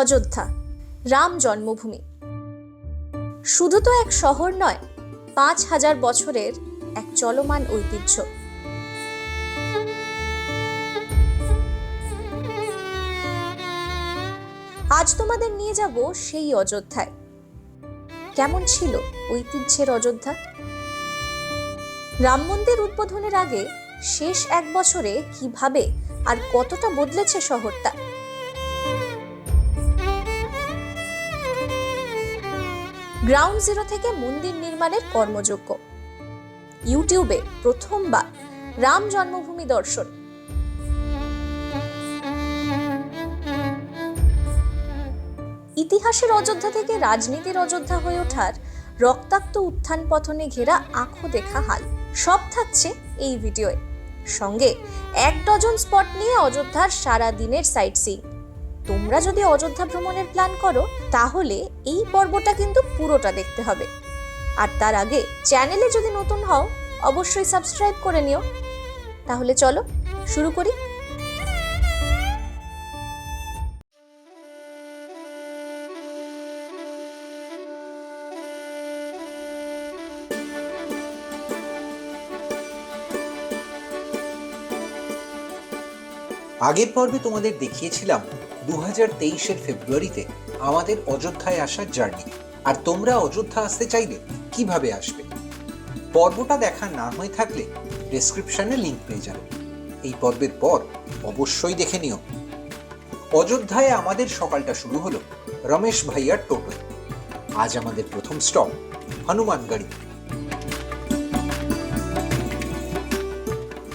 অযোধ্যা, রাম জন্মভূমি। শুধু তো এক শহর নয়, ৫,০০০ বছরের এক চলমান ঐতিহ্য। আজ তোমাদের নিয়ে যাব সেই অযোধ্যায়। কেমন ছিল ঐতিহ্যের অযোধ্যা? রাম মন্দির উদ্বোধনের আগে শেষ এক বছরে কিভাবে আর কতটা বদলেছে শহরটা। গ্রাউন্ড জিরো থেকে মন্দির নির্মাণের কর্মযজ্ঞ, ইউটিউবে প্রথমবার রাম জন্মভূমি দর্শন, ইতিহাসের অযোধ্যা থেকে রাজনীতির অযোধ্যা হয়ে ওঠার রক্তাক্ত উত্থান পতনে ঘেরা আঁখো দেখা হাল, সব থাকছে এই ভিডিওয়ে। সঙ্গে ১ ডজন স্পট নিয়ে অযোধ্যার সারা দিনের সাইট সিইং। তোমরা যদি অযোধ্যা ভ্রমণের প্ল্যান করো তাহলে এই পর্বটা কিন্তু পুরোটা দেখতে হবে। আর তার আগে চ্যানেলে যদি নতুন হও অবশ্যই সাবস্ক্রাইব করে নিও। তাহলে চলো শুরু করি। আগের পর্বে তোমাদের দেখিয়েছিলাম 2023-এর ফেব্রুয়ারিতে আমাদের অযোধ্যায় আসার জার্নি, আর তোমরা অযোধ্যা আসতে চাইলে কিভাবে আসবে। পর্বটা দেখা না হয়ে থাকলে ডেসক্রিপশনে লিংক পেয়ে যাবে। এই পর্বের পর অবশ্যই দেখে নিও। অযোধ্যায় আমাদের সকালটা শুরু হলো রমেশ ভাইয়ার টোটোয়। আজ আমাদের প্রথম স্টপ হনুমানগড়ি।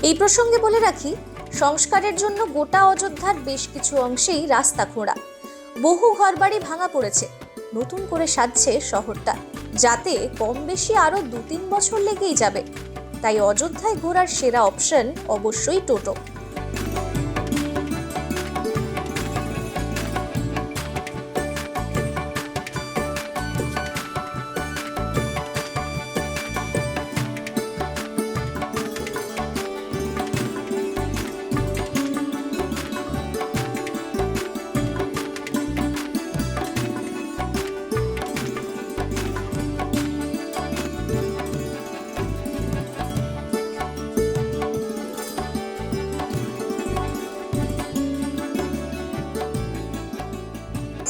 এই প্রসঙ্গে বলে রাখি, সংস্কারের জন্য গোটা অযোধ্যার বেশ কিছু অংশেই রাস্তা খোঁড়া, বহু ঘরবাড়ি ভাঙা পড়েছে, নতুন করে সাজছে শহরটা, যাতে কম বেশি আরো ২-৩ বছর লেগেই যাবে। তাই অযোধ্যায় ঘোরার সেরা অপশন অবশ্যই টোটো।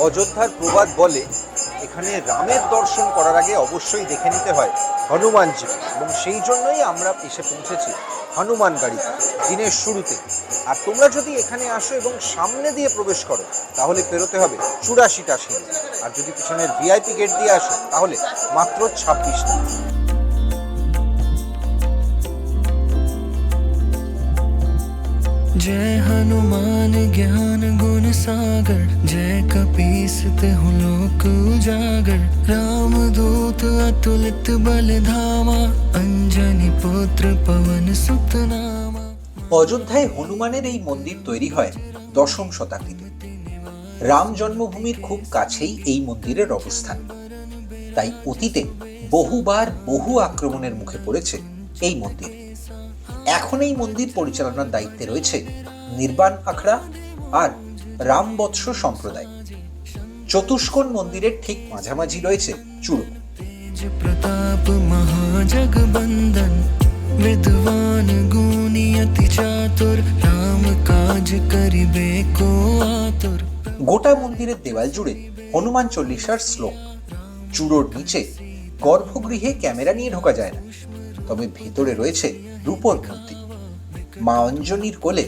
অযোধ্যার প্রবাদ বলে এখানে রামের দর্শন করার আগে অবশ্যই দেখে নিতে হয় হনুমানজি, এবং সেই জন্যই আমরা এসে পৌঁছেছি হনুমানগড়ি দিনের শুরুতে। আর তোমরা যদি এখানে আসো এবং সামনে দিয়ে প্রবেশ করো তাহলে পেরোতে হবে ৮৪টা সিঁড়ি, আর যদি পিছনের ভিআইপি গেট দিয়ে আসো তাহলে মাত্র ২৬টা। जय हनुमान ज्ञान गुण सागर, जय कपीस तिहु लोक उजागर, राम दूत अतुलित बल धामा, अंजनी पुत्र पवन सुत नामा। অযোধ্যায় হনুমানের এই মন্দির তৈরি হয় ১০ম শতাব্দীতে। রাম জন্মভূমির খুব কাছেই এই মন্দিরের অবস্থান, তাই অতীতে বহুবার বহু আক্রমণের মুখে পড়েছে এই মন্দির। এখন এই মন্দির পরিচালনার দায়িত্বে রয়েছে নির্বাণ আখড়া আর রামবৎস সম্প্রদায়। চতুষ্কোণ মন্দিরের ঠিক মাঝামাঝি রয়েছে চূড়ো। প্রতাপ মহাজগবন্দন, বিদ্বান গুণী অতি চাতুর, রাম কাজ করিবে কো আতুর। গোটা মন্দিরের দেওয়াল জুড়ে হনুমান চল্লিশার শ্লোক। চূড়োর নিচে গর্ভগৃহে ক্যামেরা নিয়ে ঢোকা যায় না, তবে ভেতরে রয়েছে রূপর মূর্তি। মা অঞ্জনীর কোলে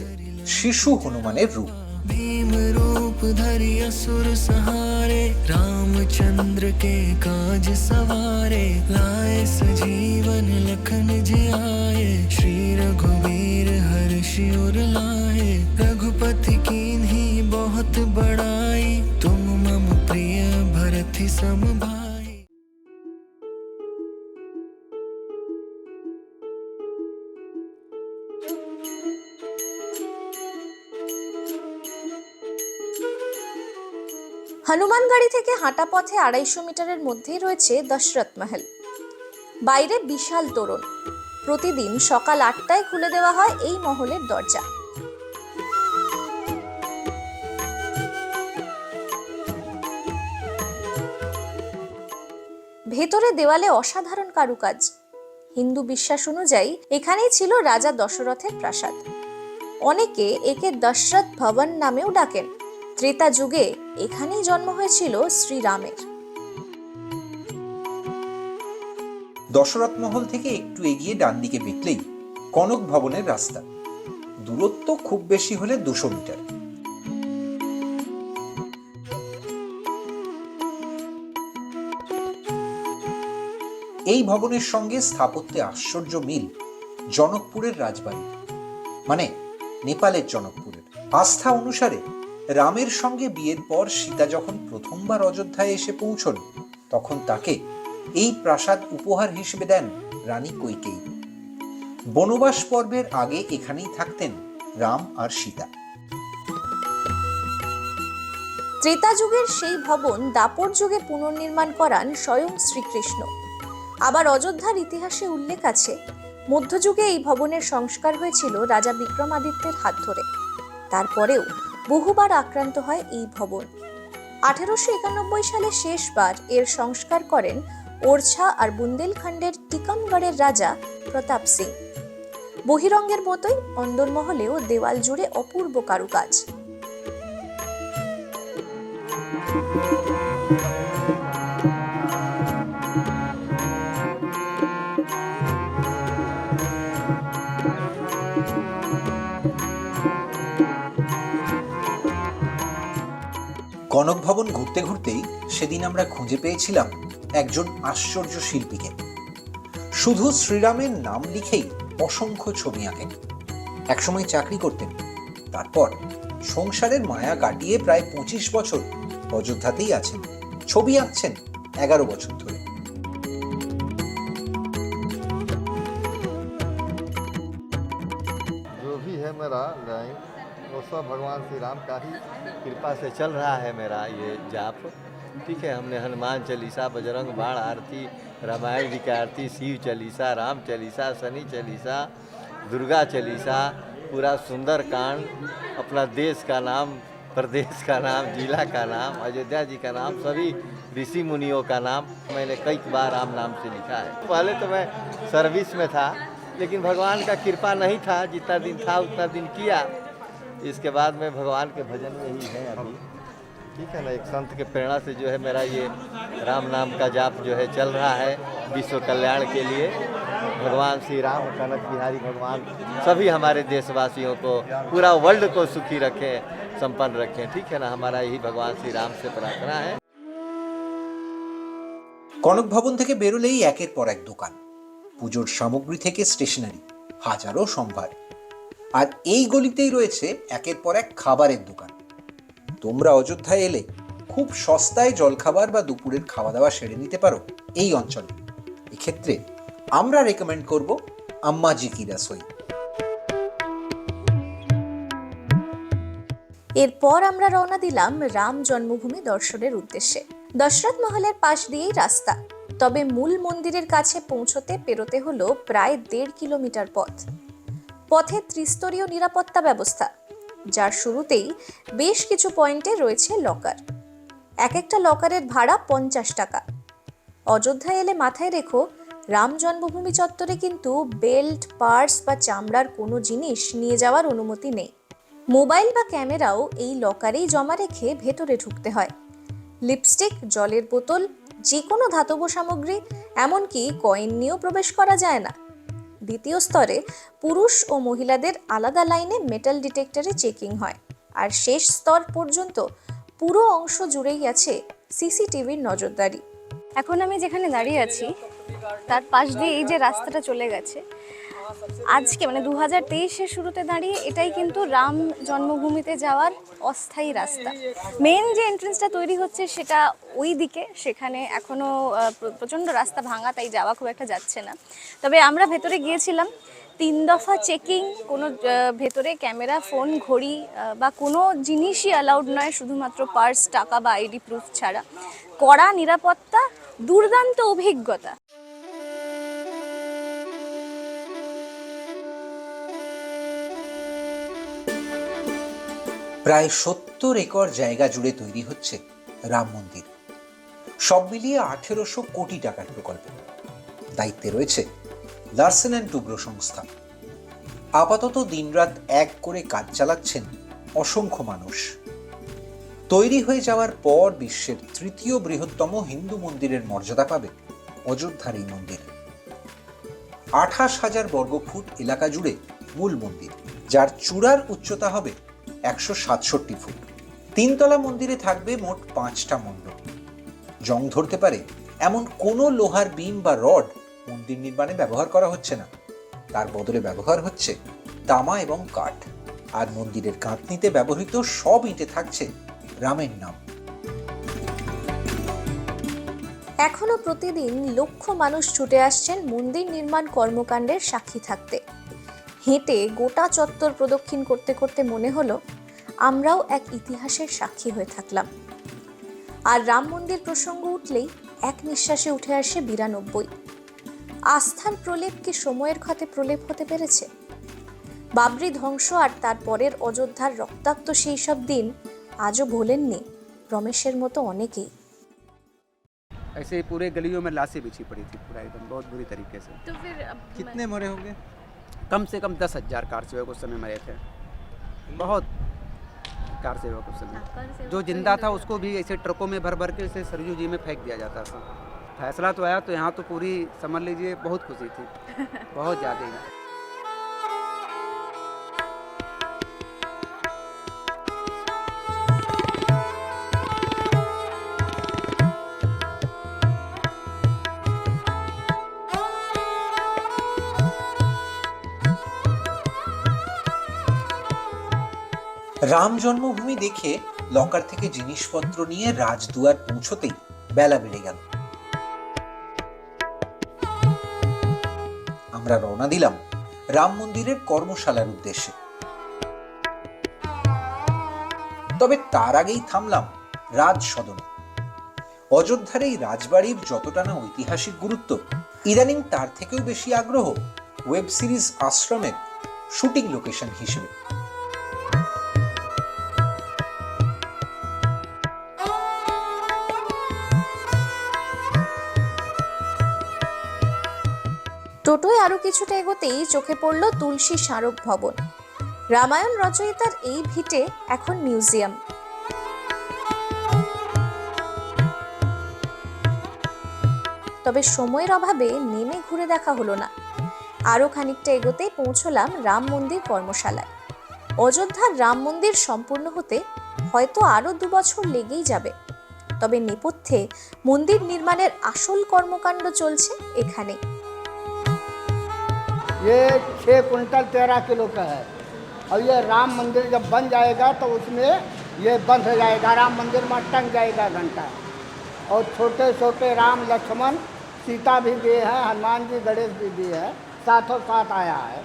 শিশু হনুমানের রূপ। भीम रूप धरि असुर सहारे, रामचंद्र के काज सवारे, लाए सजीवन लखन जियाए, श्री रघुवीर हर्षि उर लाए, रघुपति कीन्ही बहुत बड़ाई, तुम मम प्रिय भरति सम भाई। হনুমানগড়ি থেকে হাঁটা পথে ২৫০ মিটারের মধ্যেই রয়েছে দশরথ মহল। বাইরে বিশাল তোরণ। প্রতিদিন সকাল ৮টায় খুলে দেওয়া হয় এই মহলের দরজা। ভেতরে দেওয়ালে অসাধারণ কারুকাজ। হিন্দু বিশ্বাস অনুযায়ী এখানেই ছিল রাজা দশরথের প্রাসাদ। অনেকে একে দশরথ ভবন নামেও ডাকেন। ত্রেতা যুগে এখানেই জন্ম হয়েছিল শ্রীরামের। দশরথ মহল থেকে একটু এগিয়ে ডান দিকে বেঁকলেই কনক ভবনের রাস্তা। দূরত্ব খুব বেশি হলে 200 মিটার। এই ভবনের সঙ্গে স্থাপত্যে আশ্চর্য মিল জনকপুরের রাজবাড়ি, মানে নেপালের জনকপুরের। আস্থা অনুসারে রামের সঙ্গে বিয়ের পর সীতা যখন প্রথমবার অযোধ্যায় এসে পৌঁছন, তখন তাকে এই প্রাসাদ উপহার হিসেবে দেন রানী কৈকেয়ী। বনবাস পর্বের আগে এখানেই থাকতেন রাম আর সীতা। ত্রেতা যুগের সেই ভবন দাপর যুগে পুনর্নির্মাণ করান স্বয়ং শ্রীকৃষ্ণ। আবার অযোধ্যার ইতিহাসে উল্লেখ আছে, মধ্যযুগে এই ভবনের সংস্কার হয়েছিল রাজা বিক্রমাদিত্যের হাত ধরে। তারপরেও বহুবার আক্রান্ত হয় এই ভবন। 1891 সালে শেষবার এর সংস্কার করেন ওরছা আর বুন্দেলখণ্ডের টিকমগড়ের রাজা প্রতাপ সিং। বহিরঙ্গের মতোই অন্দরমহলেও দেওয়াল জুড়ে অপূর্ব কারুকাজ। কনক ভবন ঘুরতে ঘুরতেই সেদিন আমরা খুঁজে পেয়েছিলাম একজন আশ্চর্য শিল্পীকে। শুধু শ্রীরামের নাম লিখেই অসংখ্য ছবি আঁকেন। একসময় চাকরি করতেন, তারপর সংসারের মায়া কাটিয়ে প্রায় 25 বছর অযোধ্যাতেই আছেন। ছবি আঁকছেন 11 বছর ধরে। जो भी है मेरा लाइन वो सब भगवान श्री राम का ही कृपा से चल रहा है मेरा ये जाप। ठीक है, हमने हनुमान चालीसा, बजरंग बाण आरती, रामायण जी की आरती, शिव चालीसा, राम चालीसा, शनि चालीसा, दुर्गा चालीसा, पूरा सुंदर कांड, अपना देश का नाम, प्रदेश का नाम, जिला का नाम, अयोध्या जी का नाम, सभी ऋषि मुनियों का नाम मैंने कई बार राम नाम से लिखा है। पहले तो मैं सर्विस में था, लेकिन भगवान का कृपा नहीं था, जितना दिन था उतना दिन किया। इसके बाद में भगवान के भजन में ही है अभी। ठीक है ना, एक संत के प्रेरणा से जो है मेरा ये राम नाम का जाप जो है चल रहा है विश्व कल्याण के लिए। भगवान श्री राम, कनक बिहारी भगवान सभी हमारे देशवासियों को, पूरा वर्ल्ड को सुखी रखें, संपन्न रखें। ठीक है ना, हमारा यही भगवान श्री राम से प्रार्थना है। কনক ভবন থেকে বেরোলেই একের পর এক দোকান, পুজোর সামগ্রী থেকে স্টেশনারি, হাজারো সম্ভার। আর এই গলিতেই রয়েছে একের পর এক খাবারের দোকান। তোমরা অযোধ্যায় এলে খুব সস্তায় জলখাবার বা দুপুরের খাওয়া দাওয়া সেরে নিতে পারো এই অঞ্চলে। এক্ষেত্রে আমরা রেকমেন্ড করব আম্মাজি কি রসোই। এরপর আমরা রওনা দিলাম রাম জন্মভূমি দর্শনের উদ্দেশ্যে। দশরথ মহলের পাশ দিয়েই রাস্তা, তবে মূল মন্দিরের কাছে পৌঁছতে পেরোতে হলো প্রায় 1.5 কিলোমিটার পথ। পথে ত্রিস্তরীয় নিরাপত্তা ব্যবস্থা, যার শুরুতেই বেশ কিছু পয়েন্টে রয়েছে লকার। এক একটা লকারের ভাড়া 50 টাকা। অযোধ্যায় এলে মাথায় রেখো, রাম জন্মভূমি চত্বরে কিন্তু বেল্ট, পার্স বা চামড়ার কোনো জিনিস নিয়ে যাওয়ার অনুমতি নেই। মোবাইল বা ক্যামেরাও এই লকারেই জমা রেখে ভেতরে ঢুকতে হয়। লিপস্টিক, জলের বোতল, যে কোনো ধাতব সামগ্রী, এমনকি কয়েন নিয়েও প্রবেশ করা যায় না। দ্বিতীয় স্তরে পুরুষ ও মহিলাদের আলাদা লাইনে মেটাল ডিটেক্টরে চেকিং হয়। আর শেষ স্তর পর্যন্ত পুরো অংশ জুড়েই আছে সিসিটিভির নজরদারি। এখন আমি যেখানে দাঁড়িয়ে আছি তার পাশ দিয়ে এই যে রাস্তাটা চলে গেছে, আজকে মানে 2023-এর শুরুতে দাঁড়িয়ে এটাই কিন্তু রাম জন্মভূমিতে যাওয়ার অস্থায়ী রাস্তা। মেন যে এন্ট্রেন্সটা তৈরি হচ্ছে সেটা ওই দিকে, সেখানে এখনও প্রচণ্ড রাস্তা ভাঙা, তাই যাওয়া খুব একটা যাচ্ছে না। তবে আমরা ভেতরে গিয়েছিলাম, 3 দফা চেকিং, কোনো ভেতরে ক্যামেরা, ফোন, ঘড়ি বা কোনো জিনিসই অ্যালাউড নয়, শুধুমাত্র পার্স, টাকা বা আইডি প্রুফ ছাড়া। কড়া নিরাপত্তা, দুর্দান্ত অভিজ্ঞতা। প্রায় 70 একর জায়গা জুড়ে তৈরি হচ্ছে রাম মন্দির। সব মিলিয়ে 1800 কোটি টাকার প্রকল্প। দায়িত্বে রয়েছে লারসেন অ্যান্ড টুব্রো সংস্থা। আপাতত দিনরাত এক করে কাজ চালাচ্ছেন অসংখ্য মানুষ। তৈরি হয়ে যাওয়ার পর বিশ্বের তৃতীয় বৃহত্তম হিন্দু মন্দিরের মর্যাদা পাবে অযোধ্যার এই মন্দির। 28,000 বর্গফুট এলাকা জুড়ে মূল মন্দির, যার চূড়ার উচ্চতা হবে 167 ফুট। 3 তলা মন্দিরে থাকবে মোট 5টা মণ্ডপ। জং ধরতে পারে এমন কোনো লোহার বিম বা রড মন্দির নির্মাণে ব্যবহার করা হচ্ছে না। তার বদলে ব্যবহার হচ্ছে তামা এবং কাঠ। আর মন্দিরের গাঁথনিতে ব্যবহৃত সব ইটে থাকছে রামের নাম। এখনো প্রতিদিন লক্ষ মানুষ ছুটে আসছেন মন্দির নির্মাণ কর্মকাণ্ডের সাক্ষী থাকতে। হেঁটে গোটা চত্বর প্রদক্ষিণ করতে করতে মনে হলো আমরাও এক ইতিহাসের সাক্ষী হয়ে থাকলাম। আর রাম মন্দির প্রসঙ্গ উঠলেই এক নিঃশ্বাসে উঠে আসে 92। আস্থার প্রলেপ কি সময়ের ক্ষতে প্রলেপ হতে পেরেছে? বাবরি ধ্বংস আর তার পরের অযোধ্যার রক্তাক্ত সেই সব দিন আজও ভোলেননি রমেশের মতো অনেকেই। ऐसे ही पूरे गलियों में लाशें बिछी पड़ी थी, पूरा एकदम बहुत बुरी तरीके से। तो फिर कितने मरे होंगे? कम से कम 10,000 कार सेवक उस समय मरे थे। बहुत कार सेवक उस समय। जो जिंदा था उसको भी ऐसे ट्रकों में भर भर के इसे सरयू जी में फेंक दिया जाता था। फैसला तो आया तो यहाँ तो पूरी समझ लीजिए बहुत खुशी थी, बहुत ज़्यादा ही। রাম জন্মভূমি দেখে লকার থেকে জিনিসপত্র নিয়ে রাজদুয়ার পৌঁছতেই বেলা বেড়ে গেল। আমরা রওনা দিলাম রাম মন্দিরের কর্মশালার উদ্দেশ্যে। তবে তার আগেই থামলাম রাজ সদনে। অযোধ্যার এই রাজবাড়ির যতটা না ঐতিহাসিক গুরুত্ব, ইদানিং তার থেকেও বেশি আগ্রহ ওয়েব সিরিজ আশ্রমের শুটিং লোকেশন হিসেবে। টোটোয় আরো কিছুটা এগোতেই চোখে পড়ল তুলসী স্মারক ভবন। রামায়ণ রচয়িতার এই ভিটে এখন মিউজিয়াম। তবে সময়ের অভাবে নেমে ঘুরে দেখা হলো না। আরো খানিকটা এগোতেই পৌঁছলাম রাম মন্দির কর্মশালায়। অযোধ্যার রাম মন্দির সম্পূর্ণ হতে হয়তো আরো 2 বছর লেগেই যাবে। তবে নেপথ্যে মন্দির নির্মাণের আসল কর্মকাণ্ড চলছে এখানে। ये 6 कुंटल 13 किलो का है और ये राम मंदिर जब बन जाएगा तो उसमें ये बंद हो जाएगा, राम मंदिर में टंग जाएगा घंटा। और छोटे छोटे राम लक्ष्मण सीता भी दिए हैं, हनुमान जी गणेश भी दिए हैं, साथों साथ आया है।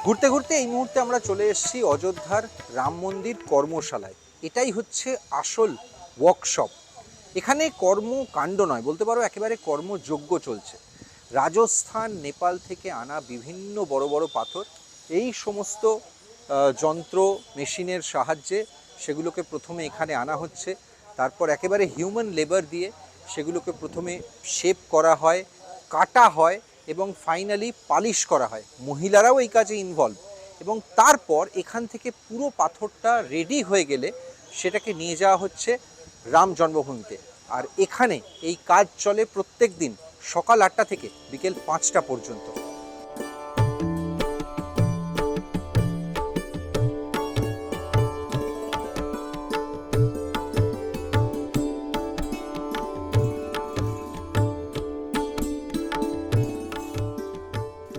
ঘুরতে ঘুরতে এই মুহূর্তে আমরা চলে এসেছি অযোধ্যার রাম মন্দির কর্মশালায়। এটাই হচ্ছে আসল ওয়ার্কশপ। এখানে কর্মকাণ্ড নয়, বলতে পারো একেবারে কর্মযজ্ঞ চলছে। রাজস্থান, নেপাল থেকে আনা বিভিন্ন বড় বড় পাথর, এই সমস্ত যন্ত্র মেশিনের সাহায্যে সেগুলোকে প্রথমে এখানে আনা হচ্ছে। তারপর একেবারে হিউম্যান লেবার দিয়ে সেগুলোকে প্রথমে শেপ করা হয়, কাটা হয় এবং ফাইনালি পালিশ করা হয়। মহিলারাও এই কাজে ইনভলভ। এবং তারপর এখান থেকে পুরো পাথরটা রেডি হয়ে গেলে সেটাকে নিয়ে যাওয়া হচ্ছে রাম জন্মভূমিতে। আর এখানে এই কাজ চলে প্রত্যেক দিন সকাল 8টা থেকে বিকেল 5টা পর্যন্ত।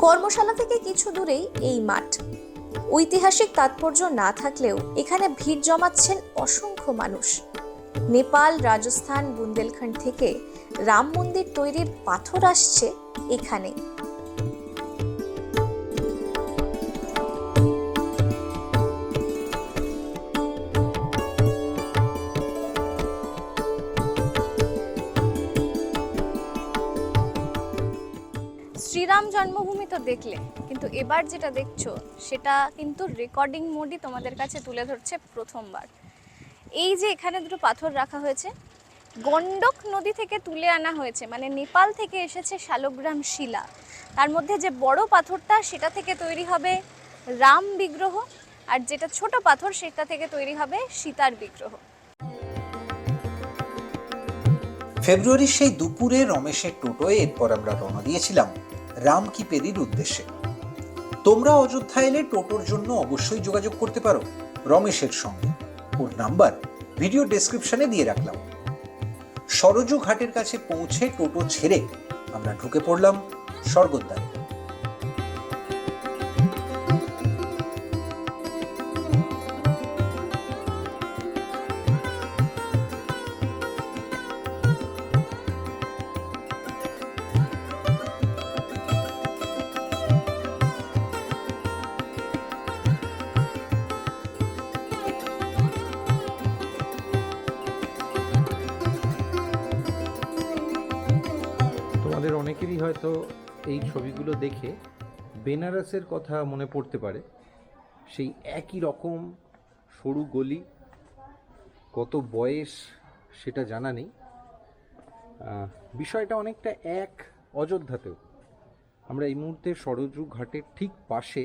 কর্মশালা থেকে কিছু দূরেই এই মাঠ। ঐতিহাসিক তাৎপর্য না থাকলেও এখানে ভিড় জমাচ্ছেন অসংখ্য মানুষ। নেপাল, রাজস্থান, বুন্দেলখণ্ড থেকে রাম মন্দির তৈরির পাথর আসছে এখানে। শ্রীরাম জন্মভূমি তো দেখলে, কিন্তু এবার যেটা দেখছো সেটা কিন্তু রেকর্ডিং মোডই তোমাদের কাছে তুলে ধরছে প্রথমবার। এই যে এখানে দুটো পাথর রাখা হয়েছে, গণ্ডক নদী থেকে তুলে আনা হয়েছে, মানে নেপাল থেকে এসেছে শালগ্রাম শিলা। তার মধ্যে যে বড় পাথরটা সেটা থেকে তৈরি হবে রাম বিগ্রহ, আর যেটা ছোট পাথর সেটা থেকে তৈরি হবে সীতার বিগ্রহ। ফেব্রুয়ারির সেই দুপুরে রমেশের টোটোয় এরপর আমরা রওনা দিয়েছিলাম রাম কি পেরির উদ্দেশ্যে। তোমরা অযোধ্যা এলে টোটোর জন্য অবশ্যই যোগাযোগ করতে পারো রমেশের সঙ্গে। ওর নাম্বার ভিডিও ডেসক্রিপশনে দিয়ে রাখলাম। সরজু ঘাটের কাছে পৌঁছে টোটো ছেড়ে আমরা ঢুকে পড়লাম স্বর্গদ্বারে। তোমাদের অনেকেরই হয়তো এই ছবিগুলো দেখে বেনারসের কথা মনে পড়তে পারে। সেই একই রকম সরু গলি, কত বয়স সেটা জানা নেই। বিষয়টা অনেকটা এক অযোধ্যাতেও। আমরা এই মুহূর্তে সরজু ঘাটের ঠিক পাশে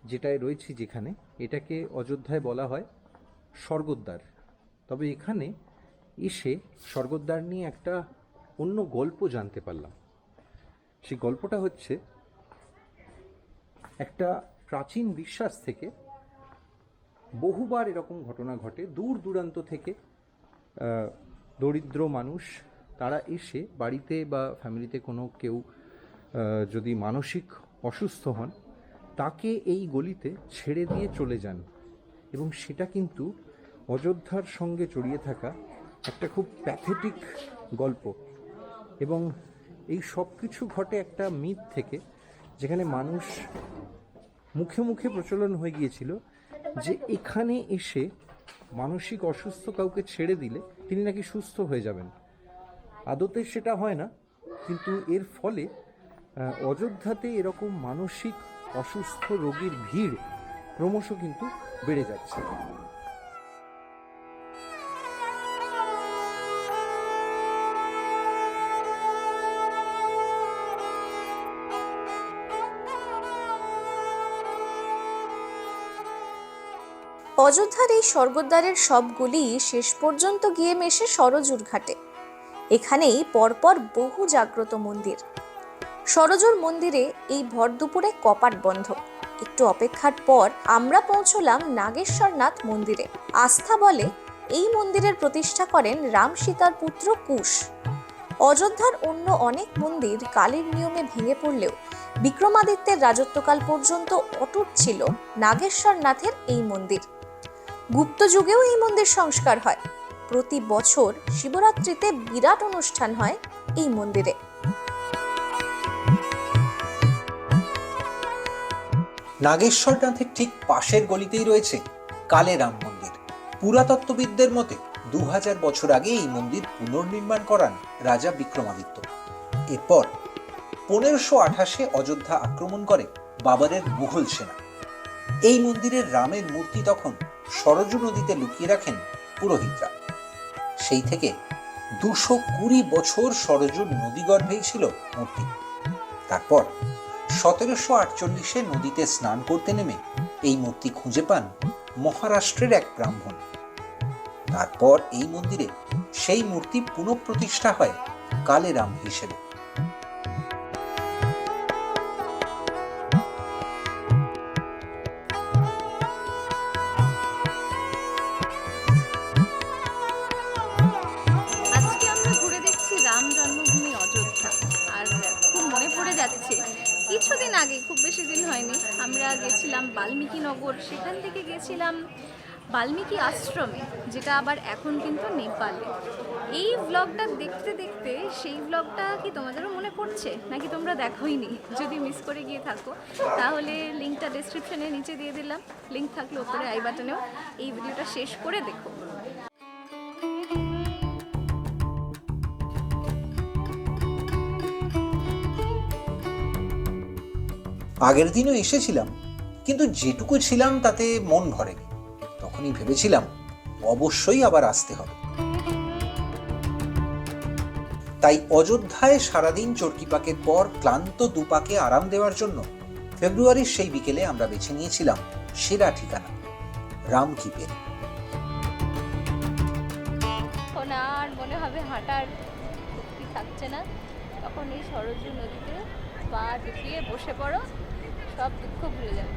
যেটায় রয়েছি, যেখানে এটাকে অযোধ্যায় বলা হয় স্বর্গদ্বার। তবে এখানে এসে স্বর্গদ্বার নিয়ে একটা অন্য গল্প জানতে পারলাম। সেই গল্পটা হচ্ছে, একটা প্রাচীন বিশ্বাস থেকে বহুবার এরকম ঘটনা ঘটে। দূর দূরান্ত থেকে দরিদ্র মানুষ তারা এসে বাড়িতে বা ফ্যামিলিতে কোনো কেউ যদি মানসিক অসুস্থ হন, তাকে এই গলিতে ছেড়ে দিয়ে চলে যান। এবং সেটা কিন্তু অযোধ্যার সঙ্গে জড়িয়ে থাকা একটা খুব প্যাথেটিক গল্প। এবং এই সব কিছু ঘটে একটা মিথ থেকে, যেখানে মানুষ মুখে মুখে প্রচলন হয়ে গিয়েছিল যে এখানে এসে মানসিক অসুস্থ কাউকে ছেড়ে দিলে তিনি নাকি সুস্থ হয়ে যাবেন। আদতে সেটা হয় না, কিন্তু এর ফলে অযোধ্যাতে এরকম মানসিক অসুস্থ রোগীর ভিড় ক্রমশ কিন্তু বেড়ে যাচ্ছে। অযোধ্যার এই স্বর্গদ্বারের সবগুলি শেষ পর্যন্ত গিয়ে মেশে সরজুর ঘাটে। এখানেই পরপর বহু জাগ্রত মন্দির। সরজুর মন্দিরে এই ভর দুপুরে কপাট বন্ধ। একটু অপেক্ষার পর আমরা পৌঁছলাম নাগেশ্বরনাথ মন্দিরে। আস্থা বলে এই মন্দিরের প্রতিষ্ঠা করেন রাম সীতার পুত্র কুশ। অযোধ্যার অন্য অনেক মন্দির কালের নিয়মে ভেঙে পড়লেও বিক্রমাদিত্যের রাজত্বকাল পর্যন্ত অটুট ছিল নাগেশ্বরনাথের এই মন্দির। গুপ্ত যুগেও এই মন্দির সংস্কার হয়। প্রতি বছর শিবরাত্রিতে বিরাট অনুষ্ঠান হয় এই মন্দিরে। নাগেশ্বরনাথের ঠিক পাশের গলিতেই রয়েছে কালে রাম মন্দির। পুরাতত্ত্ববিদদের মতে 2000 বছর আগে এই মন্দির পুনর্নির্মাণ করান রাজা বিক্রমাদিত্য। এরপর 1528-এ অযোধ্যা আক্রমণ করে বাবরের মুঘল সেনা। এই মন্দিরের রামের মূর্তি তখন সরজু নদীতে লুকিয়ে রাখেন পুরোহিতরা। সেই থেকে 220 বছর সরজুর নদীগর্ভেই ছিল মূর্তি। তারপর 1748-এ নদীতে স্নান করতে নেমে এই মূর্তি খুঁজে পান মহারাষ্ট্রের এক ব্রাহ্মণ। তারপর এই মন্দিরে সেই মূর্তি পুনঃপ্রতিষ্ঠা হয় কালে রাম হিসেবে। আজকে আমরা ঘুরে দেখছি রাম জন্মভূমি অযোধ্যা, আর খুব মনে পড়ে যাচ্ছে কিছু খুব বেশি দিন হয়নি, আমরা গেছিলাম বাল্মীকি নগর, সেখান থেকে গেছিলাম বাল্মীকি আশ্রমে, যেটা আবার এখন কিন্তু নেপালে। এই ব্লগটা দেখতে দেখতে সেই ব্লগটা কি তোমাদেরও মনে পড়ছে নাকি তোমরা দেখোইনি? যদি মিস করে গিয়ে থাকো তাহলে লিঙ্কটা ডেসক্রিপশনে নিচে দিয়ে দিলাম, লিঙ্ক থাকলে ওপরে আই বাটনেও, এই ভিডিওটা শেষ করে দেখো। আগের দিনও এসেছিলাম, কিন্তু যেটুকু ছিলাম তাতে মন ভরেনি। তখনই ভেবেছিলাম অবশ্যই আবার আসতে হবে। তাই অযোধ্যায় সারাদিন চরকিপাকের পর ক্লান্ত দুপাকে আরাম দেওয়ার জন্য ফেব্রুয়ারির সেই বিকেলে আমরা বেছে নিয়েছিলাম সেরা ঠিকানা, রামকিপের। এখন আর মনে হবে হাঁটার শক্তি থাকছে না, তখন এই সরজু নদীতে পা ডুবিয়ে বসে পড়ো, সব দুঃখ ভুলে যাবে।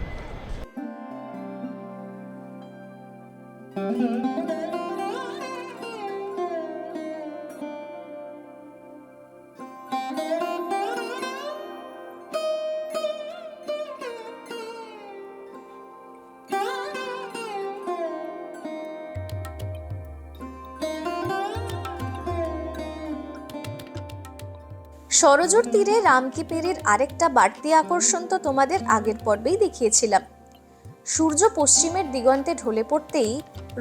সরজুর তীরে রামকিপেরির আরেকটা বাড়তি আকর্ষণ তো তোমাদের আগের পর্বেই দেখিয়েছিলাম। সূর্য পশ্চিমের দিগন্তে ঢলে পড়তেই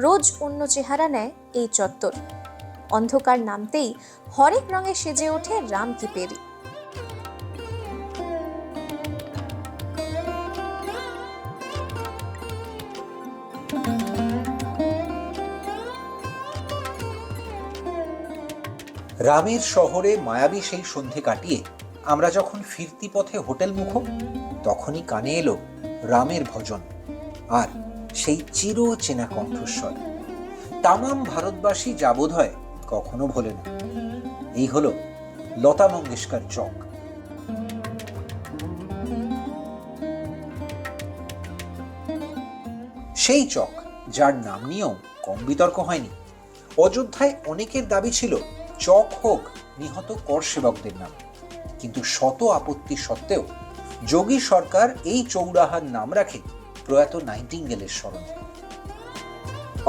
রোজ অন্য চেহারা নেয় এই চত্বর। অন্ধকার নামতেই হরেক রঙে সেজে ওঠে রামকিপেরি। রামের শহরে মায়াবী সেই সন্ধে কাটিয়ে আমরা যখন ফিরতি পথে হোটেল মুখ, তখনই কানে এলো রামের ভজন আর সেই চির চেনা কণ্ঠস্বর। তামাম ভারতবাসী যা বোধ হয় কখনো ভোলে না। এই হলো লতা মঙ্গেশকর চক। সেই চক যার নাম নিয়েও কম বিতর্ক হয়নি। অযোধ্যায় অনেকের দাবি ছিল চক হোক নিহত কর সেবকদের নাম, কিন্তু শত আপত্তি সত্ত্বেও যোগী সরকার এই চৌরাহার নাম রাখে প্রয়াত নাইটিঙ্গেলের স্মরণে।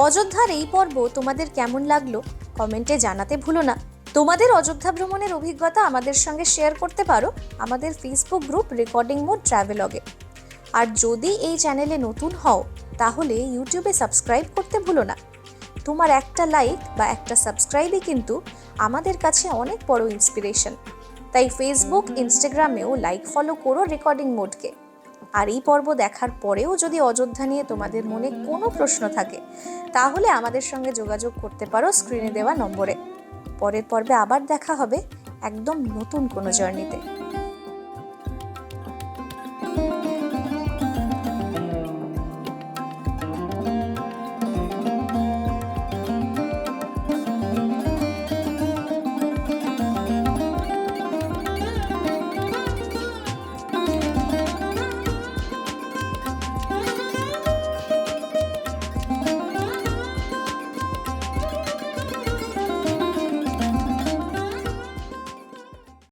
অযোধ্যার এই পর্ব তোমাদের কেমন লাগলো কমেন্টে জানাতে ভুলো না। তোমাদের অযোধ্যা ভ্রমণের অভিজ্ঞতা আমাদের সঙ্গে শেয়ার করতে পারো আমাদের ফেসবুক গ্রুপ রেকর্ডিং মোড ট্রাভেলগে। আর যদি এই চ্যানেলে নতুন হও তাহলে ইউটিউবে সাবস্ক্রাইব করতে ভুলো না। তোমার একটা লাইক বা একটা সাবস্ক্রাইবই কিন্তু আমাদের কাছে অনেক বড় ইন্সপিরেশন। তাই ফেসবুক, ইনস্টাগ্রামেও লাইক ফলো করো রেকর্ডিং মোডকে। আর এই পর্ব দেখার পরেও যদি অযোধ্যা নিয়ে তোমাদের মনে কোনো প্রশ্ন থাকে তাহলে আমাদের সঙ্গে যোগাযোগ করতে পারো স্ক্রিনে দেওয়া নম্বরে। পরের পর্বে আবার দেখা হবে একদম নতুন কোনো জার্নিতে।